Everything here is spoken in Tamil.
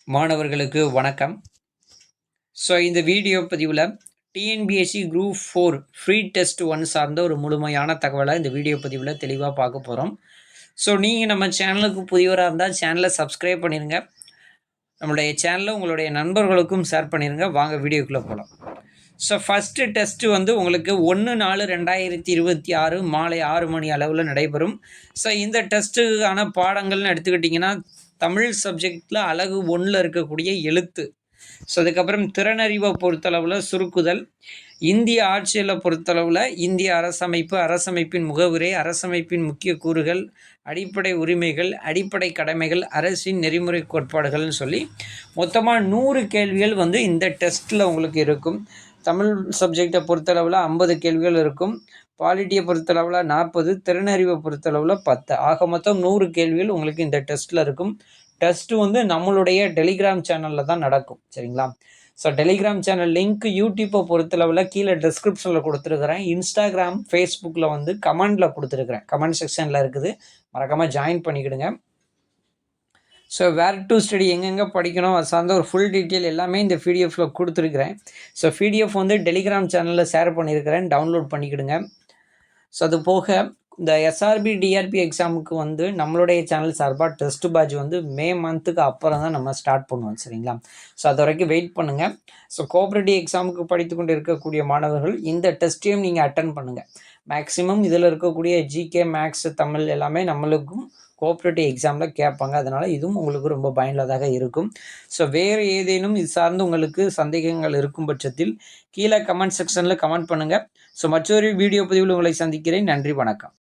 மாணவர்களுக்கு வணக்கம். இந்த வீடியோ பதிவில் டிஎன்பிஎஸ்சி குரூப் 4 ஃப்ரீ டெஸ்ட் 1 சார்ந்த ஒரு முழுமையான தகவலை இந்த வீடியோ பதிவில் தெளிவாக பார்க்க போகிறோம். நீங்கள் நம்ம சேனலுக்கு புதியவராக இருந்தால் சேனலை சப்ஸ்கிரைப் பண்ணிடுங்க. நம்மளுடைய சேனலை உங்களுடைய நண்பர்களுக்கும் ஷேர் பண்ணிடுங்க. வாங்க வீடியோக்குள்ளே போகலாம். ஃபஸ்ட்டு டெஸ்ட்டு வந்து உங்களுக்கு 1/4/2026 மாலை 6 மணி அளவில் நடைபெறும். இந்த டெஸ்ட்டுக்கான பாடங்கள்னு எடுத்துக்கிட்டிங்கன்னா தமிழ் சப்ஜெக்டில் அலகு 1ல் இருக்கக்கூடிய எழுத்து, அதுக்கப்புறம் திறனறிவை பொறுத்தளவில் சுருக்குதல், இந்திய ஆட்சியலை பொறுத்தளவில் இந்திய அரசமைப்பு, அரசமைப்பின் முகவுரை, அரசமைப்பின் முக்கிய கூறுகள், அடிப்படை உரிமைகள், அடிப்படை கடமைகள், அரசின் நெறிமுறை கோட்பாடுகள்னு சொல்லி மொத்தமாக 100 கேள்விகள் வந்து இந்த டெஸ்ட்டில் உங்களுக்கு இருக்கும். தமிழ் சப்ஜெக்டை பொறுத்தளவில் 50 கேள்விகள் இருக்கும். பாலிட்டியை பொறுத்தளவில் 40, திறனறிவை பொறுத்தளவில் 10, ஆக மொத்தம் 100 கேள்விகள் உங்களுக்கு இந்த டெஸ்ட்டில் இருக்கும். டெஸ்ட்டு வந்து நம்மளுடைய டெலிகிராம் சேனலில் தான் நடக்கும். சரிங்களா? டெலிகிராம் சேனல் லிங்க் யூடியூப்பை பொறுத்தளவில் கீழே டிஸ்கிரிப்ஷனில் கொடுத்துருக்குறேன். இன்ஸ்டாகிராம், ஃபேஸ்புக்கில் வந்து கமெண்டில் கொடுத்துருக்குறேன். கமெண்ட் செக்ஷனில் இருக்குது, மறக்காமல் ஜாயின் பண்ணிக்கிடுங்க. வேர் டு ஸ்டடி எங்கெங்கே படிக்கணும் அது சார்ந்த ஒரு ஃபுல் டீட்டெயில் எல்லாமே இந்த பிடிஎஃப்பில் கொடுத்துருக்குறேன். பிடிஎஃப் வந்து டெலிகிராம் சேனலில் ஷேர் பண்ணியிருக்கிறேன், டவுன்லோட் பண்ணிக்கிடுங்க. அது போக இந்த எஸ்ஆர்பி டிஆர்பி எக்ஸாமுக்கு வந்து நம்மளுடைய சேனல் சார்பாக டெஸ்ட் பேட்ச் வந்து மே மந்த்துக்கு அப்புறம் தான் நம்ம ஸ்டார்ட் பண்ணுவோம். சரிங்களா? அது வரைக்கும் வெயிட் பண்ணுங்கள். கோஆப்ரேட்டிவ் எக்ஸாமுக்கு படித்து கொண்டு இருக்கக்கூடிய மாணவர்கள் இந்த டெஸ்ட்டையும் நீங்கள் அட்டன் பண்ணுங்கள். மேக்ஸிமம் இதில் இருக்கக்கூடிய ஜிகே, மேக்ஸ், தமிழ் எல்லாமே நம்மளுக்கும் கோஆப்ரேட்டிவ் எக்ஸாமில் கேட்பாங்க. அதனால் இதுவும் உங்களுக்கு ரொம்ப பயனுள்ளதாக இருக்கும். வேறு ஏதேனும் இது சார்ந்து உங்களுக்கு சந்தேகங்கள் இருக்கும் பட்சத்தில் கீழே கமெண்ட் செக்ஷனில் கமெண்ட் பண்ணுங்கள். மற்றொரு வீடியோ பதிவில் உங்களை சந்திக்கிறேன். நன்றி, வணக்கம்.